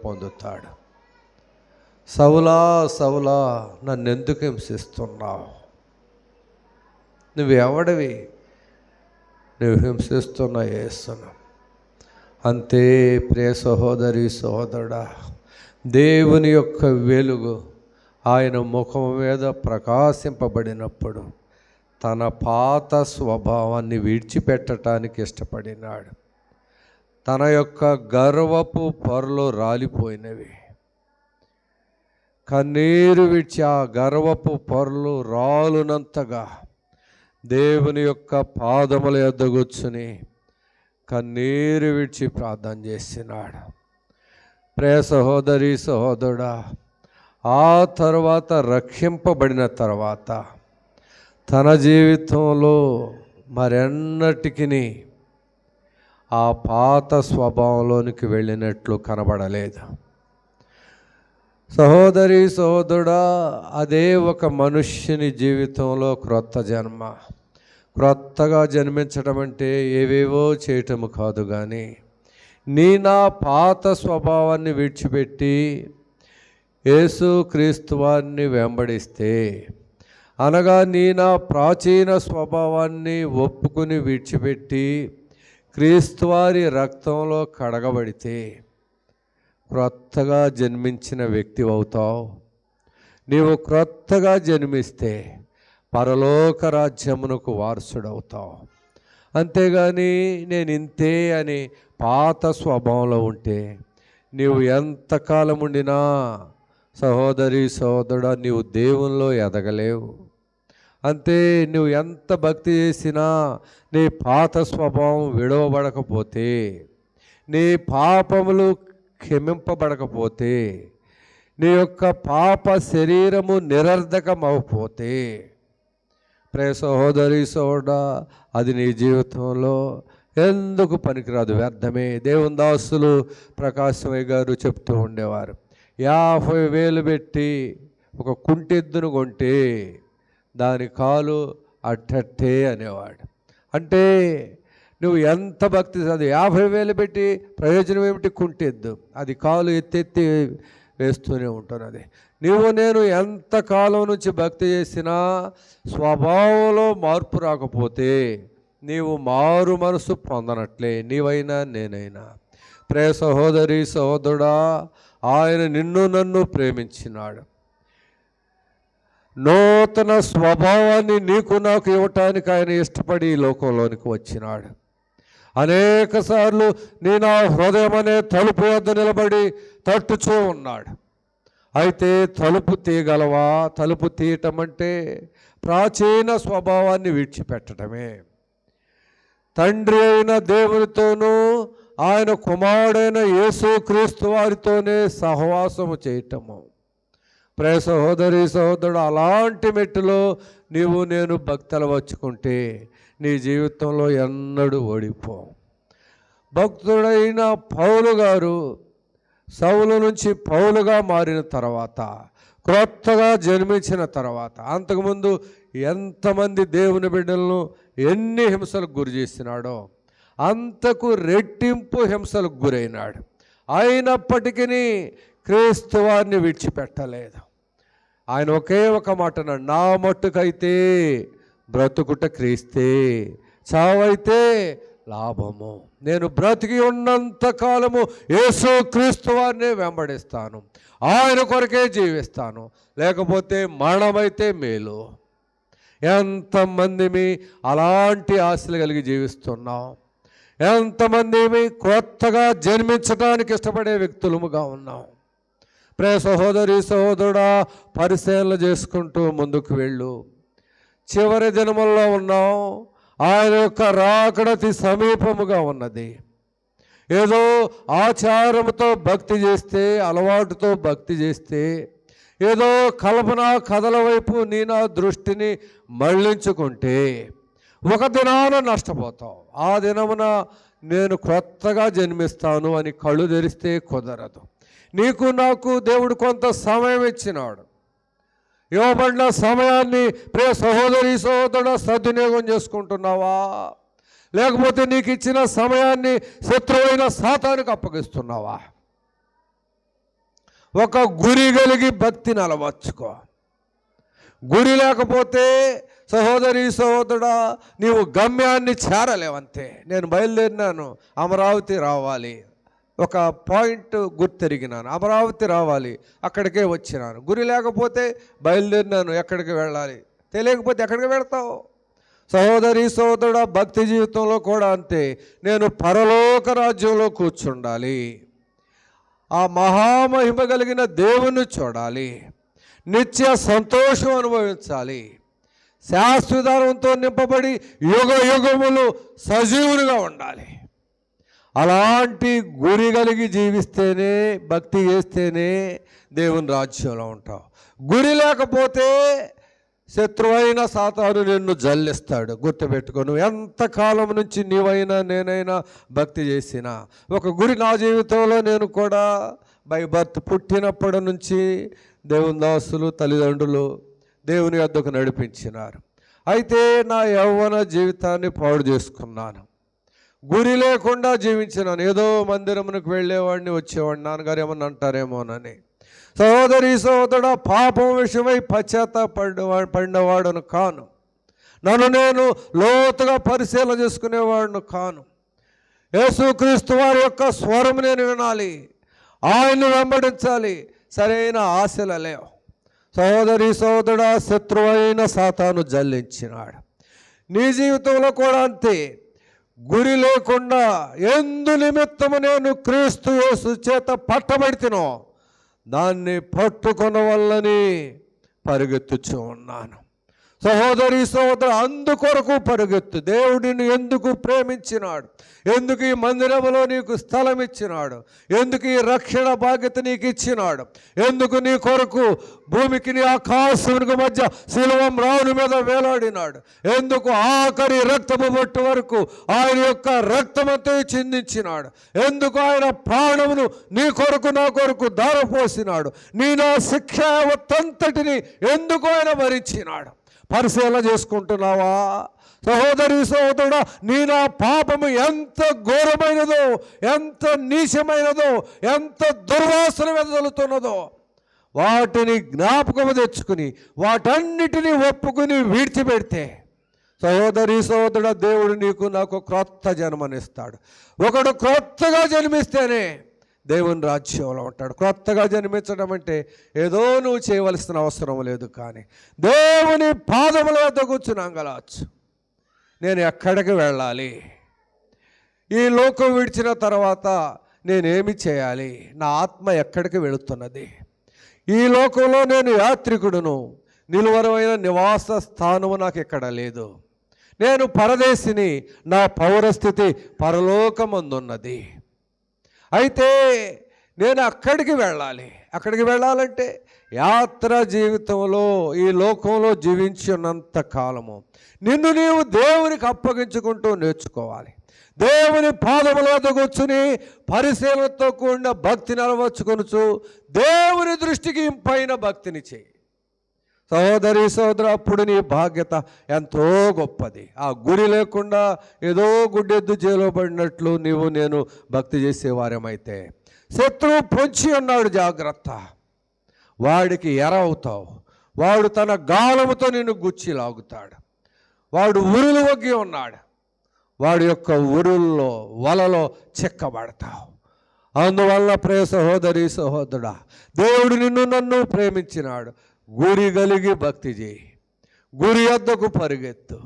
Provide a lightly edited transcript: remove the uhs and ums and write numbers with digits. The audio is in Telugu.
పొందుతాడు. సౌలా సౌలా నన్నెందుకు హింసిస్తున్నావు? నువ్వెవడివి? నువ్వు హింసిస్తున్న యేసును. అంతే ప్రియ సహోదరి సహోదరుడా, దేవుని యొక్క వెలుగు ఆయన ముఖం మీద ప్రకాశింపబడినప్పుడు తన పాత స్వభావాన్ని విడిచిపెట్టడానికి ఇష్టపడినాడు. తన యొక్క గర్వపు పొరలు రాలిపోయినవి. కన్నీరు విడిచి ఆ గర్వపు పొరలు రాలునంతగా దేవుని యొక్క పాదముల యొద్ద కూర్చుని కన్నీరు విడిచి ప్రార్థన చేసినాడు. ప్రియ సహోదరి సహోదరుడా, ఆ తర్వాత రక్షింపబడిన తర్వాత తన జీవితంలో మరెన్నటికి ఆ పాత స్వభావంలోనికి వెళ్ళినట్లు కనబడలేదు. సహోదరి సహోదరుడా, అదే ఒక మనుష్యుని జీవితంలో క్రొత్త జన్మ. క్రొత్తగా జన్మించడం అంటే ఏవేవో చేయటము కాదు, కానీ నా పాత స్వభావాన్ని విడిచిపెట్టి యేసుక్రీస్తు వారిని వెంబడిస్తే, అనగా నా ప్రాచీన స్వభావాన్ని ఒప్పుకుని విడిచిపెట్టి క్రీస్తువారి రక్తంలో కడగబడితే క్రొత్తగా జన్మించిన వ్యక్తి అవుతావు. నీవు క్రొత్తగా జన్మిస్తే పరలోక రాజ్యమునకు వారసుడవుతావు. అంతేగాని నేను ఇంతే అని పాత స్వభావంలో ఉంటే నీవు ఎంతకాలం ఉండినా సహోదరి సహోదరుడా నీవు దేవునిలో ఎదగలేవు. అంతే, నువ్వు ఎంత భక్తి చేసినా నీ పాత స్వభావం విడవబడకపోతే, నీ పాపములు క్షమింపబడకపోతే, నీ యొక్క పాప శరీరము నిరర్ధకమవకపోతే, ప్రియ సహోదరి సహోదరుడా, అది నీ జీవితంలో ఎందుకు పనికిరాదు, వ్యర్థమే. దేవుని దాసులు ప్రకాశమయ్య గారు చెప్తూ ఉండేవారు, 50,000 పెట్టి ఒక కుంటెద్దును కొంటే దాని కాలు అట్టట్టే అనేవాడు. అంటే నువ్వు ఎంత భక్తి, అది 50,000 పెట్టి ప్రయోజనం ఏమిటి? కుంటెద్దు, అది కాలు ఎత్తెత్తి వేస్తూనే ఉంటున్నది. నేను ఎంతకాలం నుంచి భక్తి చేసినా స్వభావంలో మార్పు రాకపోతే నీవు మారు మనసు పొందనట్లే, నీవైనా నేనైనా. ప్రియ సహోదరి సహోదరుడా, ఆయన నిన్ను నన్ను ప్రేమించినాడు. నూతన స్వభావాన్ని నీకు నాకు ఇవ్వటానికి ఆయన ఇష్టపడి ఈ లోకంలోనికి వచ్చినాడు. అనేక సార్లు నా హృదయం అనే తలుపు వద్ద నిలబడి తట్టుచూ ఉన్నాడు. అయితే తలుపు తీయగలవా? తలుపు తీయటం అంటే ప్రాచీన స్వభావాన్ని విడిచిపెట్టడమే. తండ్రి అయిన దేవునితోనూ ఆయన కుమారుడైన యేసుక్రీస్తు వారితోనే సహవాసము చేయటము. ప్రియ సహోదరి సహోదరుడు, అలాంటి మెట్టులో నేను భక్తులు వచ్చుకుంటే నీ జీవితంలో ఎన్నడూ ఓడిపో. భక్తుడైన పౌలు గారు సౌలు నుంచి పౌలుగా మారిన తర్వాత, క్రొత్తగా జన్మించిన తర్వాత, అంతకుముందు ఎంతమంది దేవుని బిడ్డలను ఎన్ని హింసలకు గురి చేసినాడో అంతకు రెట్టింపు హింసలకు గురైనాడు. అయినప్పటికీ క్రీస్తు వారిని విడిచిపెట్టలేదు. ఆయన ఒకే ఒక మాట అన్నాడు, నా మట్టుకైతే బ్రతుకుట క్రీస్తే, చావైతే లాభము. నేను బ్రతికి ఉన్నంత కాలము యేసుక్రీస్తు వారిని వెంబడిస్తాను, ఆయన కొరకే జీవిస్తాను, లేకపోతే మరణమైతే మేలు. ఎంతమంది అలాంటి ఆశలు కలిగి జీవిస్తున్నాం? ఎంతమంది కొత్తగా జన్మించడానికి ఇష్టపడే వ్యక్తులముగా ఉన్నాం? ప్రియ సహోదరి సహోదరుడా, పరిశీలన చేసుకుంటూ ముందుకు వెళ్ళు. చివరి దినముల్లో ఉన్నాం. ఆయన యొక్క రాకడతి సమీపముగా ఉన్నది. ఏదో ఆచారముతో భక్తి చేస్తే, అలవాటుతో భక్తి చేస్తే, ఏదో కల్పన కథల వైపు నా దృష్టిని మళ్ళించుకుంటే ఒక దినాన నష్టపోతావు. ఆ దినమున నేను కొత్తగా జన్మిస్తాను అని కళ్ళు తెరిస్తే కుదరదు. నీకు నాకు దేవుడు కొంత సమయం ఇచ్చినాడు. ఇవ్వబడిన సమయాన్ని ప్రియ సహోదరి సహోదరుడు సద్వినియోగం చేసుకుంటున్నావా? లేకపోతే నీకు ఇచ్చిన సమయాన్ని శత్రువైన సాతానుకు అప్పగిస్తున్నావా? ఒక గురి కలిగి భక్తిని అలవర్చుకో. గురి లేకపోతే సహోదరి సహోదరుడా నీవు గమ్యాన్ని చేరలేవంతే. నేను బయలుదేరినాను, అమరావతి రావాలి, ఒక పాయింట్ గుర్తెరిగినాను, అమరావతి రావాలి, అక్కడికే వచ్చినాను. గురి లేకపోతే బయలుదేరినాను, ఎక్కడికి వెళ్ళాలి తెలియకపోతే ఎక్కడికి వెళ్తావు? సహోదరి సహోదరుడా భక్తి జీవితంలో కూడా అంతే. నేను పరలోక రాజ్యంలో కూర్చుండాలి, ఆ మహామహిమ కలిగిన దేవుని చూడాలి, నిత్య సంతోషం అనుభవించాలి, శాశ్వతానంతో నింపబడి యుగ యుగములు సజీవునిగా ఉండాలి. అలాంటి గురి కలిగి జీవిస్తేనే, భక్తి చేస్తేనే దేవుని రాజ్యంలో ఉంటావు. గురి లేకపోతే శత్రువైన సాతాను నిన్ను జల్లిస్తాడు. గుర్తుపెట్టుకో, నువ్వు ఎంతకాలం నుంచి నీవైనా నేనైనా భక్తి చేసినా ఒక గురి. నా జీవితంలో నేను కూడా బై బర్త్ పుట్టినప్పటి నుంచి దేవుని దాసులు తల్లిదండ్రులు దేవుని వద్దకు నడిపించినారు. అయితే నా యవ్వన జీవితాన్ని పాడు చేసుకున్నాను, గురి లేకుండా జీవించినాను. ఏదో మందిరమునకు వెళ్ళేవాడిని, వచ్చేవాడిని, నాన్నగారు ఏమన్నా అంటారేమోనని. సహోదరి సహోదరుడా పాపం విషయమై పడినవాడును కాను, నన్ను నేను లోతుగా పరిశీలన చేసుకునేవాడును కాను. యేసుక్రీస్తు వారి యొక్క స్వరం నేను వినాలి, ఆయన్ని వెంబడించాలి. సరైన ఆశలు లేవు. సహోదరి సహోదరుడా శత్రువైన సాతాను జల్లించినాడు. నీ జీవితంలో కూడా అంతే. గురి లేకుండా ఎందు నిమిత్తము నేను క్రీస్తు యేసు చేత పట్టబడితినో దాన్ని పట్టుకొన వల్లని పరిగెత్తుచూ ఉన్నాను. సహోదరి సహోదరు అందుకొరకు పరుగెత్తు. దేవుడిని ఎందుకు ప్రేమించినాడు, ఎందుకు ఈ మందిరంలో నీకు స్థలం ఇచ్చినాడు, ఎందుకు ఈ రక్షణ బాధ్యత నీకు ఇచ్చినాడు, ఎందుకు నీ కొరకు భూమికి నీ ఆకాశమునికి మధ్య శిలువం రావుని మీద వేలాడినాడు, ఎందుకు ఆఖరి రక్తము బొట్టు వరకు ఆయన యొక్క రక్తమంతా చిందించినాడు, ఎందుకు ఆయన ప్రాణమును నీ కొరకు నా కొరకు ధారపోసినాడు, నీ నా శిక్ష యావత్తంతటిని ఎందుకు ఆయన భరించినాడు. పరిశీలన చేసుకుంటున్నావా? సహోదరి సహోదరుడా నీ నా పాపము ఎంత ఘోరమైనదో, ఎంత నీచమైనదో, ఎంత దుర్వాసన వెదజల్లుతున్నదో వాటిని జ్ఞాపకము తెచ్చుకుని వాటన్నిటినీ ఒప్పుకుని విడిచిపెడితే సహోదరి సహోదరుడా దేవుడు నీకు నాకు క్రొత్త జన్మనిస్తాడు. ఒకడు క్రొత్తగా జన్మిస్తేనే దేవుని రాజ్యంలో ఉంటాడు. క్రొత్తగా జన్మించడం అంటే ఏదో నువ్వు చేయవలసిన అవసరం లేదు, కానీ దేవుని పాదముల వద్ద కూర్చుని అంగలార్చు. నేను ఎక్కడికి వెళ్ళాలి, ఈ లోకం విడిచిన తర్వాత నేనేమి చేయాలి, నా ఆత్మ ఎక్కడికి వెళుతున్నది, ఈ లోకంలో నేను యాత్రికుడును, నిలువరమైన నివాస స్థానము నాకు ఎక్కడ లేదు, నేను పరదేశిని, నా పౌరస్థితి పరలోకమందున్నది. అయితే నేను అక్కడికి వెళ్ళాలంటే యాత్ర జీవితంలో ఈ లోకంలో జీవించినంత కాలము నిన్ను నీవు దేవునికి అప్పగించుకుంటూ నేర్చుకోవాలి. దేవుని పాదముల వద్ద కూర్చుని పరిశీలనతో కూడిన భక్తిని అలవర్చుకొనుచు దేవుని దృష్టికి ఇంపైన భక్తిని చేయి. సహోదరి సహోదరు అప్పుడు నీ బాధ్యత ఎంతో గొప్పది. ఆ గురి లేకుండా ఏదో గుడ్డెద్దు చేలోబడినట్లు నీవు నేను భక్తి చేసేవారమైతే శత్రువు పొంచి ఉన్నాడు, జాగ్రత్త, వాడికి ఎర అవుతావు. వాడు తన గాలముతో నిన్ను గుచ్చి లాగుతాడు. వాడు ఉరులు వగ్గి ఉన్నాడు, వాడి యొక్క ఉరుల్లో వలలో చిక్కబడతావు. అందువల్ల ప్రియ సహోదరి సహోదరుడా దేవుడు నిన్ను నన్ను ప్రేమించినాడు. గురి కలిగి భక్తి చేయి, గురి వద్దకు పరిగెత్తు.